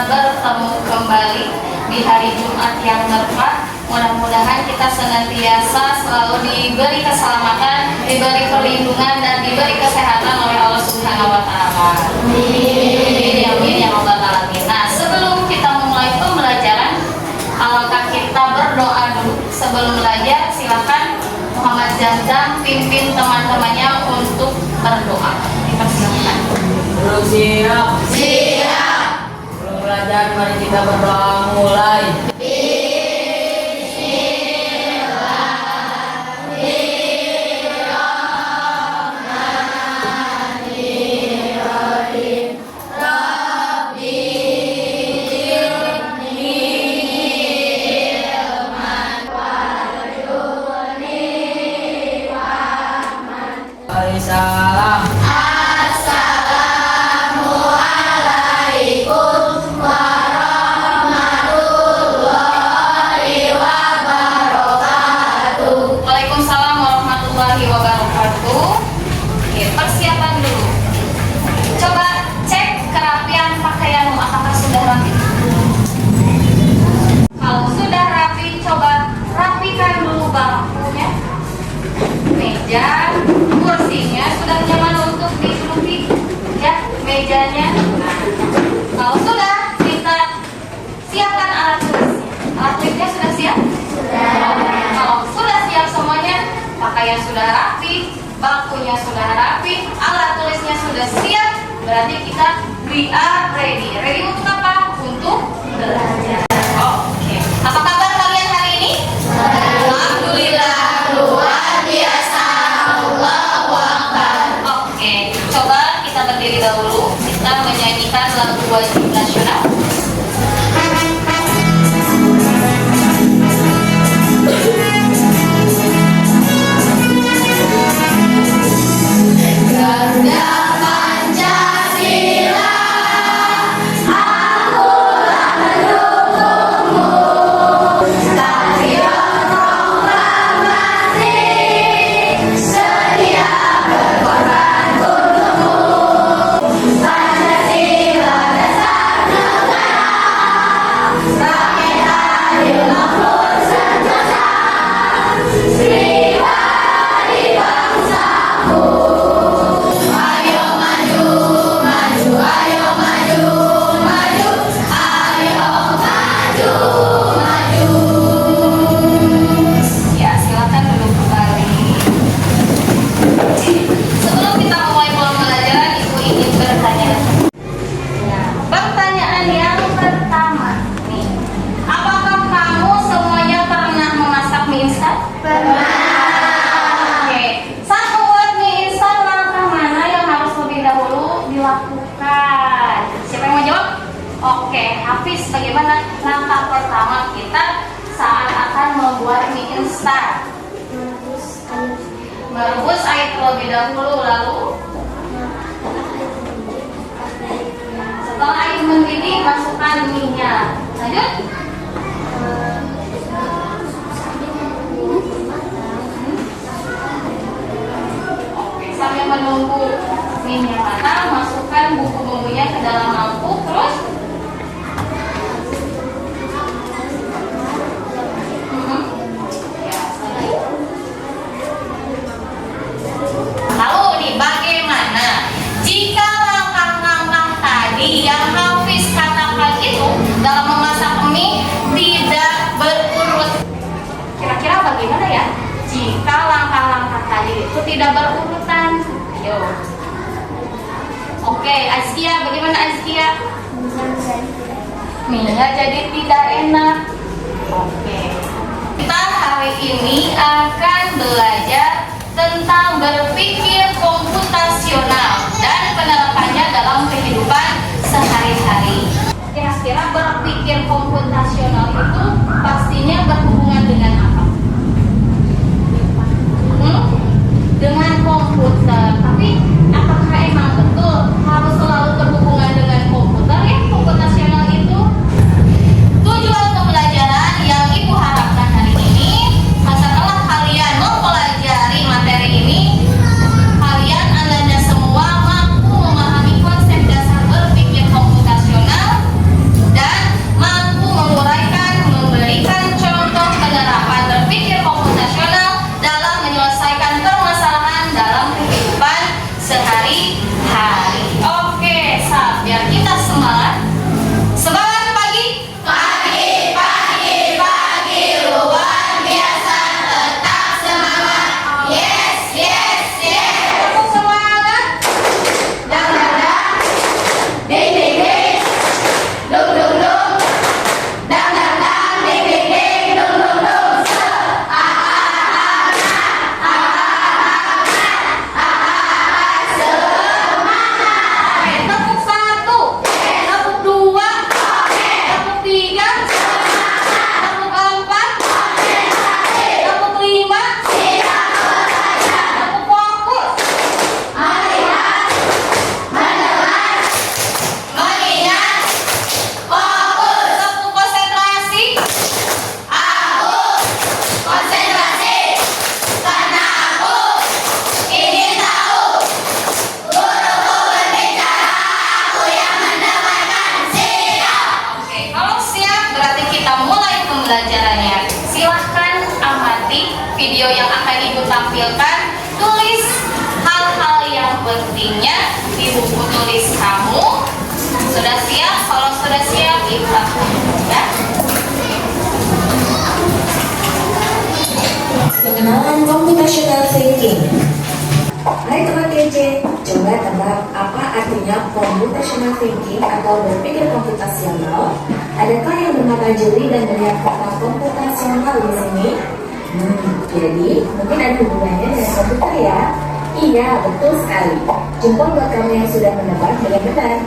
bertemu kembali di hari Jumat yang berkah. Mudah-mudahan kita senantiasa selalu diberi keselamatan, diberi perlindungan, dan diberi kesehatan oleh Allah Subhanahu wa Ta'ala. Amin ya Rabbal Alamin. Nah, sebelum kita memulai pembelajaran, alangkah kita berdoa dulu. Sebelum belajar, silakan Muhammad Zamzam pimpin teman-temannya untuk berdoa. Dipersilakan. Siap. Sebelum belajar, mari kita berdoa mulai. Salam. Assalamualaikum warahmatullahi wabarakatuh. Waalaikumsalam warahmatullahi wabarakatuh. Oke, persiapan dulu. Coba cek kerapian pakaianmu, apakah sudah rapi? Kalau sudah rapi, coba rapikan dulu bangkunya, meja, kursinya sudah nyaman untuk diduduki, ya, mejanya. Nah, kalau sudah, kita siapkan alat tulisnya. Alat tulisnya sudah siap? Kalau sudah siap semuanya, pakaian sudah rapi, bangkunya sudah rapi, alat tulisnya sudah siap, berarti kita we are ready. Ready untuk apa? Untuk belajar. Oke. Apa kabar kalian hari ini? Alhamdulillah, luar biasa. Allahu Akbar. Oke, coba kita berdiri dahulu. Kita menyanyikan lagu wajib nasional. Garuda Pancasila, akulah pendukungmu. Stadion proklamasi, sedia berkorban untukmu. Pancasila dasar negara, rakyat adil makmur sentosa, pribadi bangsaku. Ayo maju, maju, ayo maju, maju, ayo maju, maju. Ya, silakan duduk kembali. Sebelum kita mulai pembelajaran, Ibu ingin bertanya. Nah, pertanyaan yang pertama nih, apakah kamu semuanya pernah memasak mie instan? Oke, saat membuat mie instan, langkah mana yang harus lebih dahulu dilakukan? Siapa yang mau jawab? Oke, Hafiz, bagaimana langkah pertama kita saat akan membuat mie instan? Merebus air terlebih dahulu, lalu setelah air mendidih, masukkan minyak. Lanjut. Oke, sambil menunggu minyak matang, masukkan bumbu-bumbunya ke dalam mangkuk. Terus ya, lagi. Lalu nih, bagaimana jika langkah-langkah tadi yang Hafiz katakan itu dalam memasak mie tidak berurut? Kira-kira bagaimana ya jika langkah-langkah tadi itu tidak berurutan? Ayo. Oke, Azkia, bagaimana Azkia? Mie-nya jadi tidak enak. Oke. Kita hari ini akan belajar tentang berpikir komputasional dan penerapannya dalam kehidupan sehari-hari. Kira-kira berpikir komputasional itu pastinya berhubungan dengan apa? Dengan komputer. Tapi apakah emang betul harus selalu berhubungan dengan komputer ya komputasional itu? Tujuan pembelajaran yang Ibu harapkan hari ini, setelah kalian mempelajari materi ini, kalian Anda semua mampu memahami konsep dasar berpikir komputasional dan Pengenalan computational thinking. Hai teman TJ, coba tebak apa artinya computational thinking atau berpikir komputasional? Adakah yang mengatasi dan melihat kata komputasional di sini? Jadi mungkin ada hubungannya dengan komputer ya? Iya, betul sekali. Jempol buat kamu yang sudah menebak dengan benar.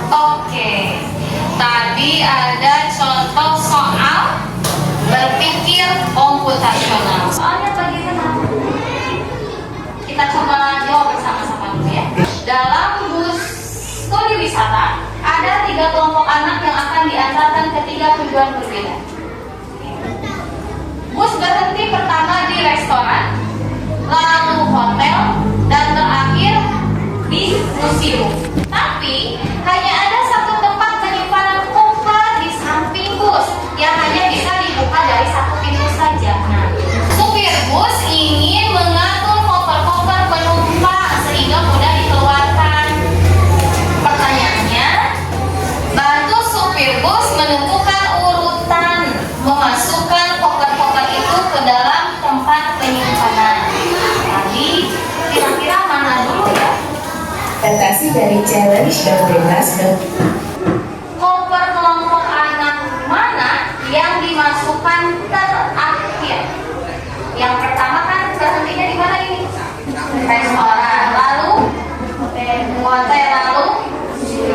Oke, tadi ada contoh soal berpikir komputasional. Soalnya bagaimana? Kita coba jawab bersama-sama dulu ya. Dalam bus studi wisata, ada 3 kelompok anak yang akan diantarkan ke 3 tujuan berbeda. Bus berhenti pertama di restoran, lalu hotel, dan terakhir di museum. Tapi hanya ada satu tempat penyimpanan koper di samping bus yang hanya bisa dibuka dari satu pintu saja. Nah, supir bus ingin mengatur koper-koper penumpang sehingga mudah dikeluarkan. Pertanyaannya, bantu supir bus menentukan urutan memasukkan koper-koper itu ke dalam tempat penyimpanan. Tadi kira-kira mana dulu ya? Adaptasi dari challenge dan bebas dan Koper kelompok anak mana yang dimasukkan terakhir? Yang pertama kan berhentinya di mana ini? Restoran, lalu hotel, lalu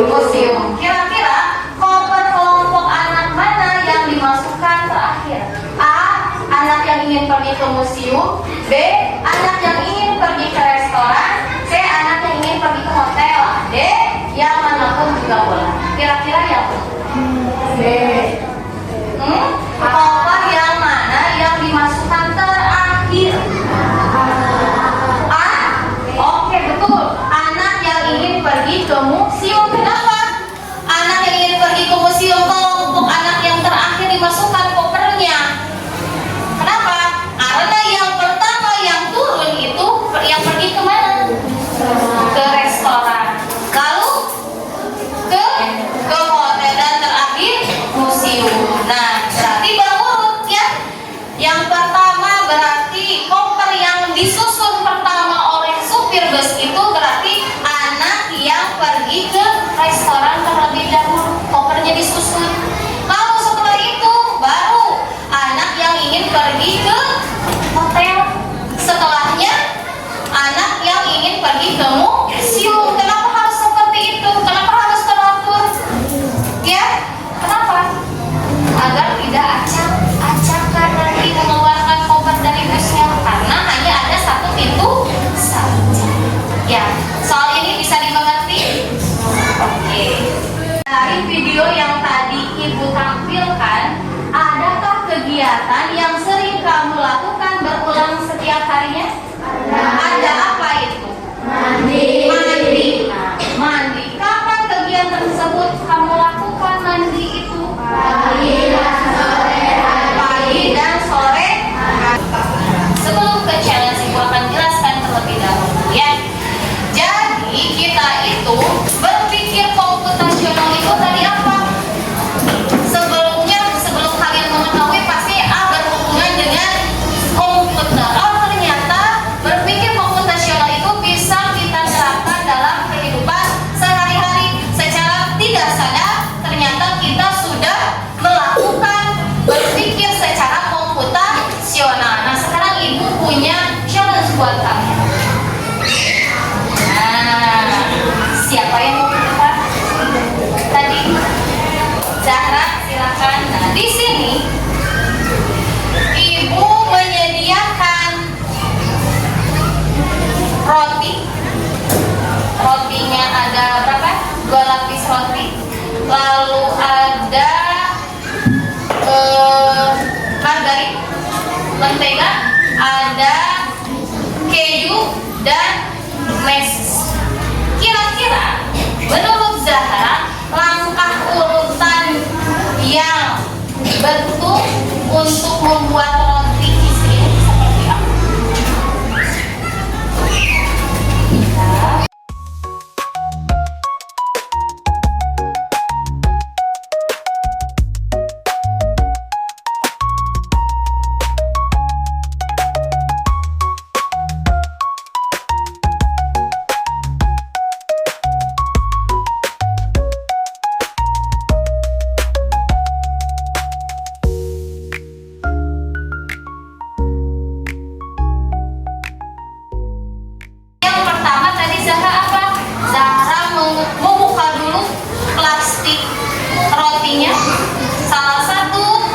museum. Kira-kira koper kelompok anak mana yang dimasukkan terakhir? A. Anak yang ingin pergi ke museum. B. Anak yang ingin pergi ke restoran. C. Anak yang ingin pergi ke hotel. D. Yang manapun juga boleh. Kira-kira yang B. Koper yang mana yang dimasukkan terakhir? A. Oke, betul. Anak yang ingin pergi ke museum. Kenapa? Anak yang ingin pergi ke museum, kelompok anak yang terakhir dimasukkan kopernya. Kenapa? Karena yang pertama yang turun itu yang pergi kemana? Ke restoran. Lalu ke hotel dan terakhir museum. Nah, berarti berurut ya. Yang pertama berarti koper yang disusun pertama oleh supir bus itu berarti anak yang pergi ke restoran terlebih dahulu. Kopernya disusun. Lalu setelah itu baru anak yang ingin pergi ke hotel. Setelahnya anak yang ingin pergi ke museum. Kenapa harus seperti itu? Kenapa harus teratur? Ya, kenapa? Agar tidak acak-acakan nanti mengeluarkan koper dari busnya. Karena hanya ada satu pintu saja. Ya, soal ini bisa dimengerti? Oke. Dari video yang tadi Ibu tampilkan, adakah kegiatan yang sering kamu lakukan berulang setiap harinya? Ada apa itu? Mandi. Nah, mandi. Kapan kegiatan tersebut kamu lakukan mandi itu? Pagi dan sore. Sebelum ke challenge Ibu akan jelaskan terlebih dahulu ya. Jadi kita itu berpikir komputasional itu tadi apa? Sebelum kalian mengetahui pasti berhubungan dengan komputer. Oh, ternyata berpikir komputasional itu bisa kita terapkan dalam kehidupan sehari-hari secara tidak sadar. Ternyata kita sudah melakukan berpikir secara komputasional. Nah, sekarang Ibu punya challenge buat kalian. Nah, siapa yang mau berdebat? Tadi Zahra, silakan. Nah, di sini Ibu menyediakan roti. Rotinya ada berapa? 2 lapis roti. Lalu ada margarin, mentega, ada keju, rotinya. Salah satu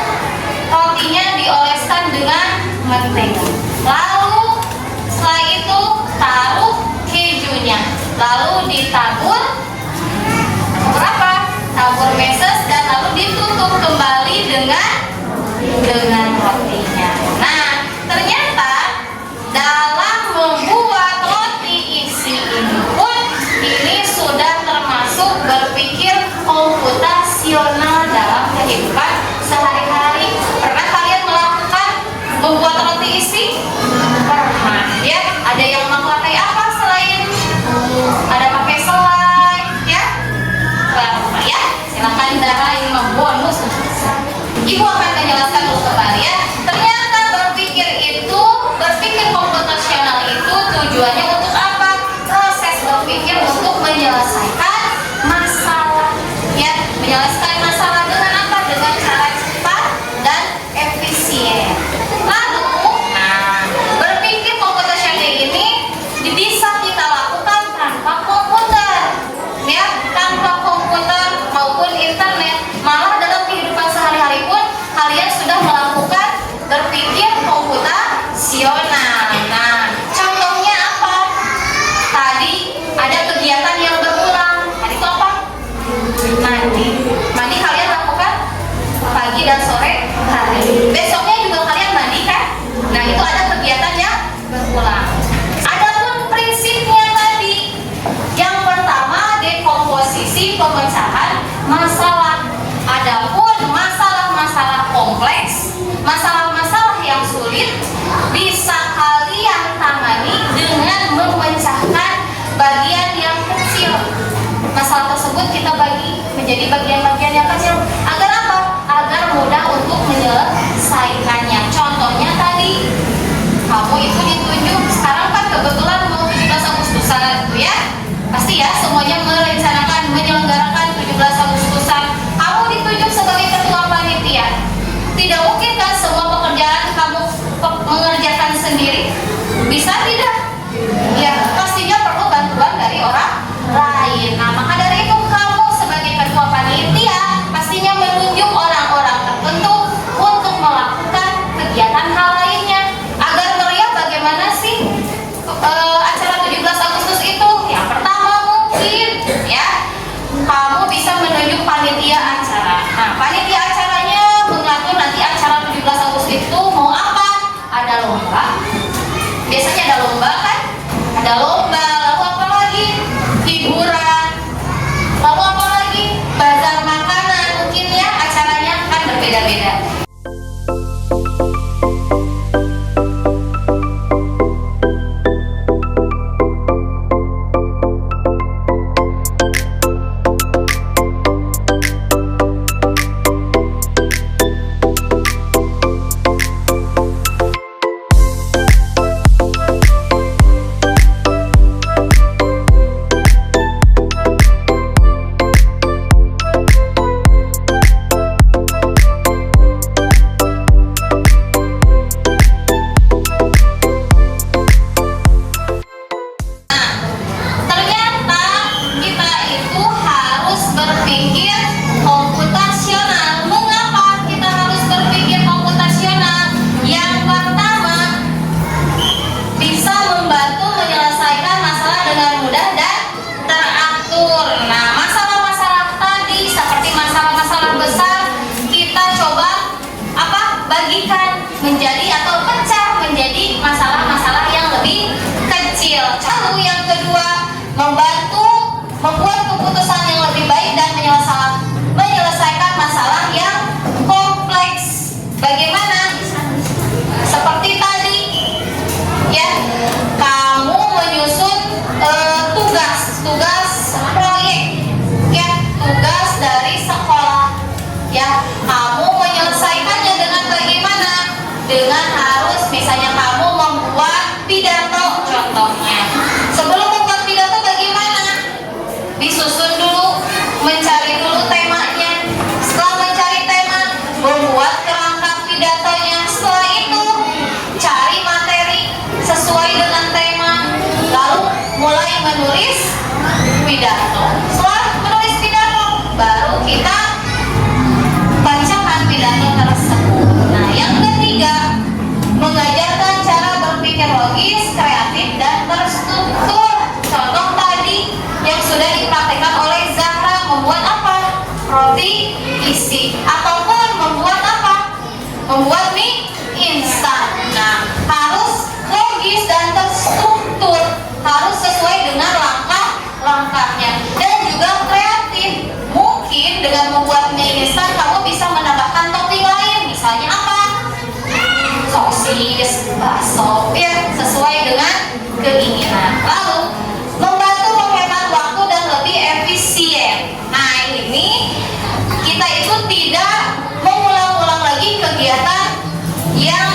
rotinya dioleskan dengan mentega. Lalu setelah itu taruh kejunya. Lalu ditabur berapa? Tabur meses dan lalu ditutup kembali dengan rotinya. Nah, ternyata dalam membuat roti isi ini pun ini sudah termasuk berpikir komputasional dalam kehidupan sehari-hari. Pernah kalian melakukan membuat roti isi? Pernah, ya. Ada yang memakai apa selain ada pakai selai, ya? Pernah, ya. Silakan Dara, ini bonus. Ibu akan menjelaskan dulu kembali, ya. Ternyata berpikir komputasional itu tujuannya untuk apa? Proses berpikir untuk menyelesaikan masalah, ya. Menyelesaikan masalah dengan apa? Dengan cara cepat dan efisien. Lalu, berpikir komputasional ini bisa kita lakukan tanpa komputer, ya, tanpa komputer maupun internet. Malah dalam kehidupan sehari-hari pun kalian sudah melakukan berpikir komputasional. Nah, contohnya apa? Tadi ada kegiatan yang berulang. Tadi itu apa? Mandi kalian lakukan pagi dan sore hari. Besoknya juga kalian mandi kan? Nah, itu ada kegiatan yang berulang. Adapun prinsipnya tadi, yang pertama dekomposisi pemecahan masalah. Adapun masalah-masalah kompleks, masalah-masalah yang sulit bisa kalian tangani dengan memecahkan bagian yang kecil. Masalah tersebut kita bagi menjadi bagian-bagian yang kecil. Agar apa? Agar mudah untuk menyelesaikannya. Contohnya tadi, kamu itu ditunjuk, sekarang kan kebetulan mau 17 Agustusan, ya? Pasti ya, semuanya merencanakan, menyelenggarakan 17 Agustusan. Kamu ditunjuk sebagai ketua panitia. Tidak mungkin kan semua pekerjaan kamu mengerjakan sendiri? Bisa tidak? Ya, pastinya perlu bantuan dari orang lain. Nah, maka dari itu kamu sebagai ketua panitia pastinya menunjuk orang-orang tertentu untuk melakukan kegiatan hal lainnya. Agar meriah bagaimana sih acara 17 Agustus itu? Yang pertama mungkin, ya, kamu bisa menunjuk panitia acara. Nah, panitia acaranya mengatur nanti acara 17 Agustus itu mau apa? Ada lomba. Biasanya ada lomba kan? Ada lomba, lalu apa lagi? Hiburan. Lalu apa lagi? Bazar makanan mungkin, ya, acaranya kan berbeda-beda. pidato. Setelah menulis pidato, baru kita ketiga, mengajarkan cara berpikir logis, kreatif, dan terstruktur. Contoh tadi yang sudah dipraktekkan oleh Zahra, membuat apa? Roti isi, ataupun membuat apa? Membuat mie instan. Nah, harus logis dan terstruktur, harus sesuai dengan langkah-langkahnya, dan juga kreatif. Mungkin dengan membuat mie instan kamu bisa menambahkan topping lain, misalnya apa? Sosis, bakso, ya, sesuai dengan keinginan. Lalu membantu menghemat waktu dan lebih efisien. Nah, ini kita itu tidak mengulang-ulang lagi kegiatan yang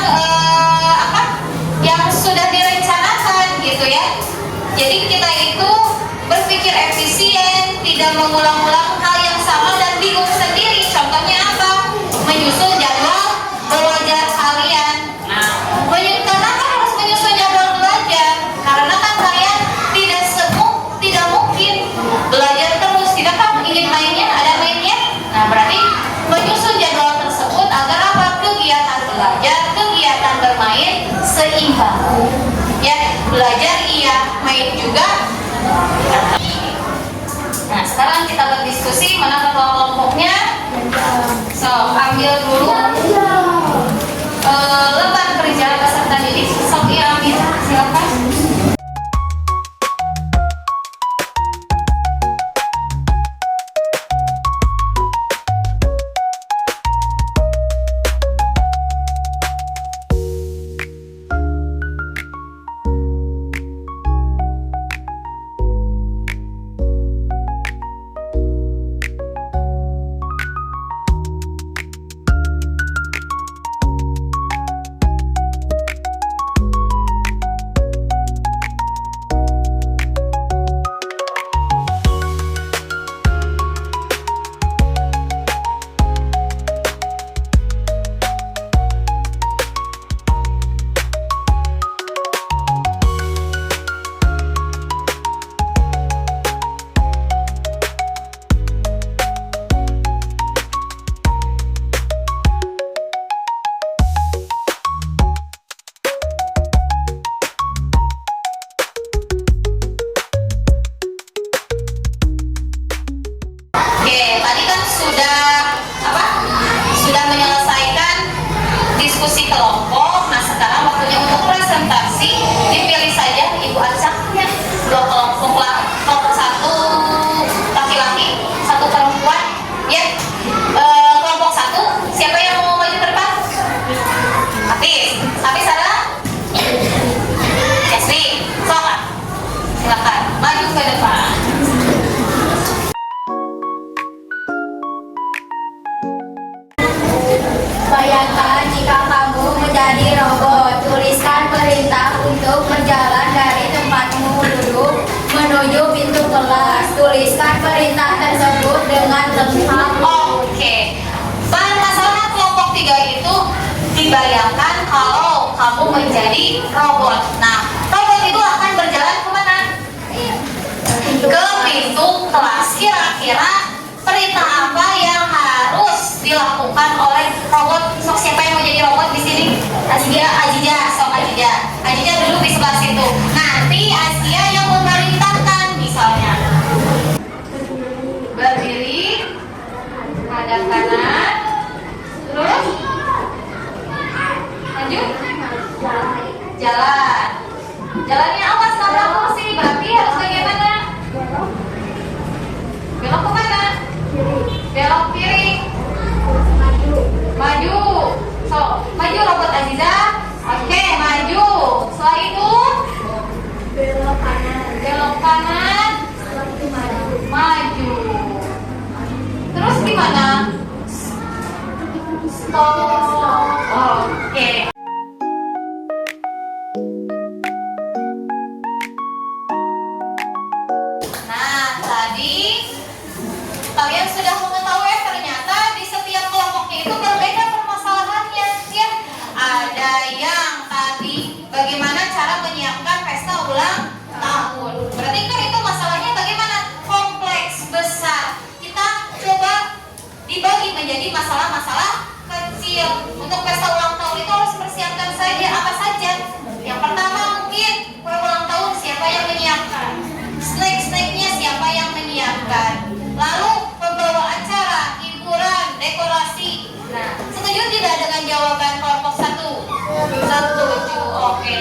yang sudah direncanakan gitu ya. Jadi kita itu berpikir efisien, tidak mengulang-ulang hal yang sama dan bingung sendiri. Contohnya apa? Menyusun jadwal belajar harian. Nah, kenapa harus menyusun jadwal belajar? Karena kan kalian tidak mungkin belajar terus, tidak kan ingin mainnya, ada mainnya. Nah, berarti menyusun jadwal tersebut agar apa? Kegiatan belajar, kegiatan bermain seimbang. Ya, belajar iya, main juga. Nah, sekarang kita berdiskusi mana kelompoknya. So, ambil dulu lembar kerja peserta didik. So, iya ambil, silakan. Tadi kan sudah menyelesaikan diskusi kelompok. Nah, sekarang waktunya untuk presentasi. Dipilih saja Ibu Arsaknya. Dua kelompok lah, kelompok satu laki-laki, satu perempuan. Ya, kelompok satu. Siapa yang mau maju ke depan? Hafiz ada? Esri, silakan maju ke depan. Bayangkan jika kamu menjadi robot. Tuliskan perintah untuk berjalan dari tempatmu duduk menuju pintu kelas. Tuliskan perintah tersebut dengan lengkap. Oke. Masalah kelompok 3 itu dibayangkan kalau kamu menjadi robot. Nah, robot itu akan berjalan kemana? Ke pintu kelas. Kira-kira perintah apa yang harus dilakukan oleh robot? Sok, siapa yang mau jadi robot di sini? Ajija duduk di sebelah situ. Nanti Asia yang memerintahkan, misalnya berdiri, hadap kanan, terus lanjut, jalan. Jalannya awas nabrak kursi, berarti harus bagaimana? Belok ke mana? Belok kiri. Maju. So, maju robot Aziza. Oke, maju. Setelah itu Belok kanan. belok kanan. Setelah itu maju. Maju. Terus gimana? Stop. Oke. Nah, tadi kalian sudah mengetahui ternyata di setiap kelompoknya itu berbeda permasalahannya, ya. Ada yang tadi bagaimana cara menyiapkan pesta ulang tahun. Berarti kan itu masalahnya bagaimana? Kompleks, besar. Kita coba dibagi menjadi masalah-masalah kecil. Untuk pesta ulang tahun tahun itu harus persiapkan saja apa saja. Yang pertama mungkin kue ulang tahun siapa yang menyiapkan, snack-snacknya siapa yang menyiapkan, lalu pembawa acara, hiburan, dekorasi. Nah, setuju tidak dengan jawaban kelompok 1? Setuju, oke.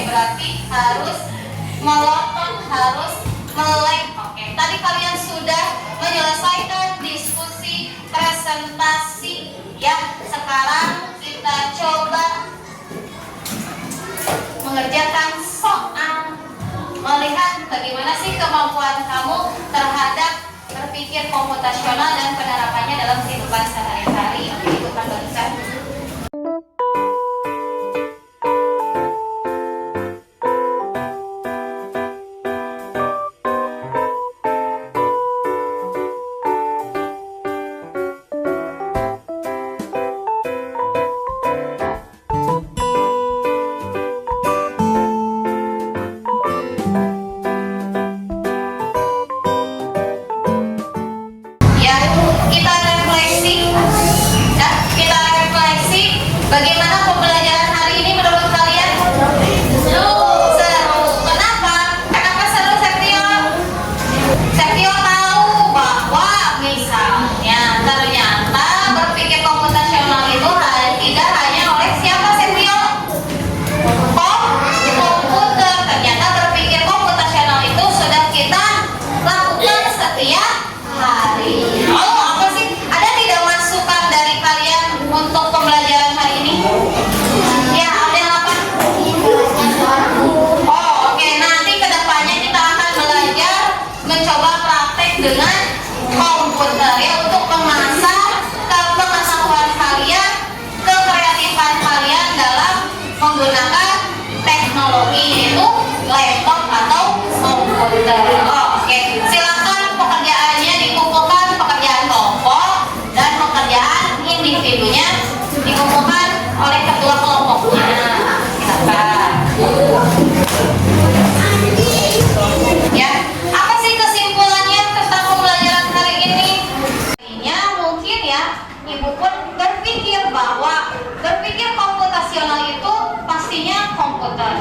Berarti harus melotot, harus melek. Oke, tadi kalian sudah menyelesaikan diskusi presentasi ya. Sekarang kita coba mengerjakan soal, melihat bagaimana sih kemampuan kamu terhadap berpikir komputasional dan penerapannya dalam kehidupan sehari-hari. Oke, ikutan barisan. Bagaimana pembelajaran hari ini menurut kalian? Seru. Kenapa? Kenapa seru, Septio? Septio tahu bahwa misalnya ternyata berpikir komputasional itu tidak hanya oleh siapa, Septio? Komputer. Ternyata berpikir komputasional itu sudah kita lakukan setiap hari. Oh, apa sih? Ada tidak masukan dari kalian untuk pembelajaran hari ini? Ya, ada yang apa? Oh, oke. Nanti kedepannya kita akan belajar mencoba praktek dengan komputer ya, untuk mengasah pengetahuan kalian, kekreatifan kalian dalam menggunakan teknologi, yaitu laptop atau komputer. Oh, oke. Silakan pekerjaannya dikumpulkan, pekerjaan kelompok dan pekerjaan individunya dikumpulkan oleh ketua kelompoknya. Silakan. Ya, apa sih kesimpulannya tentang pembelajaran hari ini? Mungkin ya, Ibu pun berpikir bahwa berpikir komputasional itu pastinya komputer,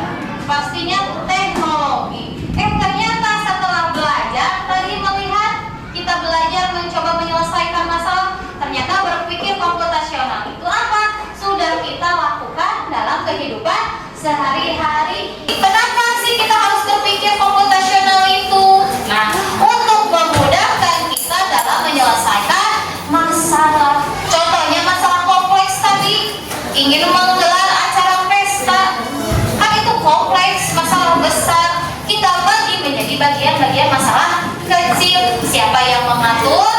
pastinya teknologi. Ternyata setelah belajar tadi, melihat kita belajar mencoba menyelesaikan masalah, ternyata berpikir komputasional itu apa? Sudah kita lakukan dalam kehidupan sehari-hari. Kenapa sih kita harus berpikir komputasional itu? Nah, untuk memudahkan kita dalam menyelesaikan masalah. Contohnya masalah kompleks tadi, ingin menggelar acara pesta, kan itu kompleks, masalah besar. Kita bagi menjadi bagian-bagian masalah kecil. Siapa yang mengatur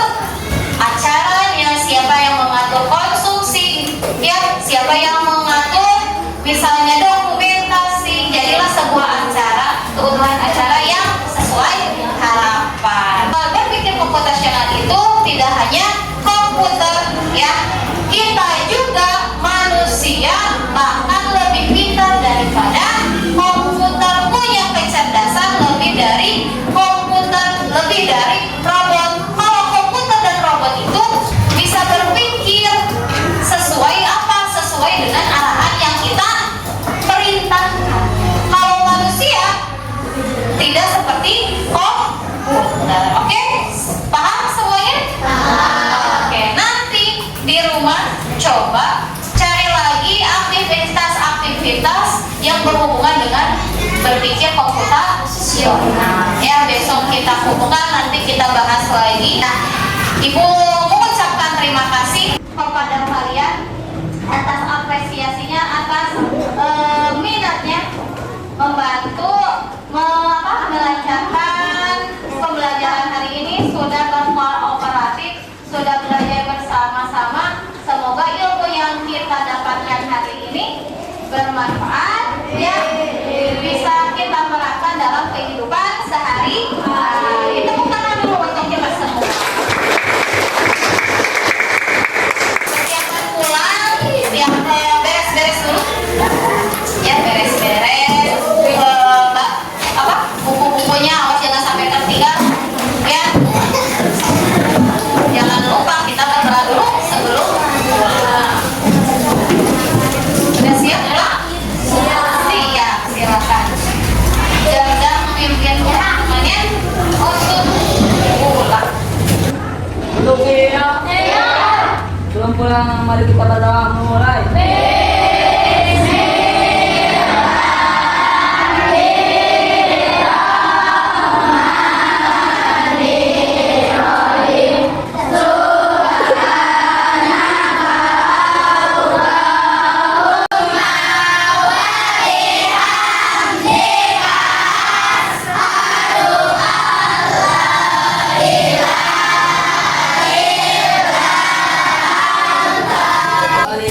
acaranya, siapa yang mengatur konsumsi, ya, siapa yang mengatur misalnya dokumentasi. Jadilah sebuah acara, keutuhan acara yang sesuai harapan. Berpikir komputasional itu tidak hanya komputer ya, kita juga manusia bahkan lebih pintar daripada komputer, punya kecerdasan lebih dari komputer, lebih dari robot. Kalau komputer dan robot itu bisa berpikir sesuai apa? Sesuai dengan arahan yang kita perintahkan. Kalau manusia tidak seperti komputer. Oke? Paham semuanya? Paham. berhubungan dengan berpikir komputasional. Ya, besok kita hubungkan, nanti kita bahas lagi. Nah, Ibu mengucapkan terima kasih kepada kalian atas apresiasinya, atas minatnya membantu melancarkan pembelajaran hari ini, sudah berkooperatif, sudah belajar bersama-sama. Semoga ilmu yang kita dapatkan hari ini bermanfaat, ya, bisa kita terapkan dalam kehidupan sehari-hari. Tepuk tangan dulu untuk kita semua. Persiapan pulang, yang beres-beres dulu, ya, beres-beres. Buku-bukunya awas jangan sampai tertinggal, ya. Jangan lupa kita berdoa dulu sebelum pulang. Sudah siap pulang? Siap, silakan. Jangan memimpin teman-temannya untuk pulang. Untuk siap. Sebelum pulang, mari kita berdoa mulai.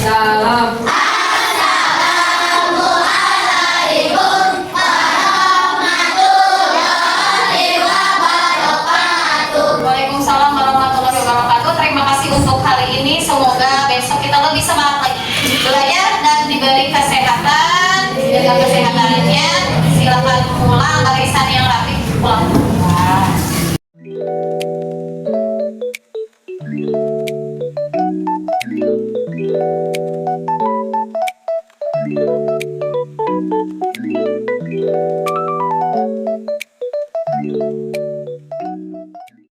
Salam. Waalaikumsalam warahmatullahi wabarakatuh. Terima kasih untuk hari ini. Semoga besok kita lebih semangat lagi belajar dan diberi kesehatan, jaga kesehatannya. Silakan pulang, barisan yang rapi pulang. Thank you.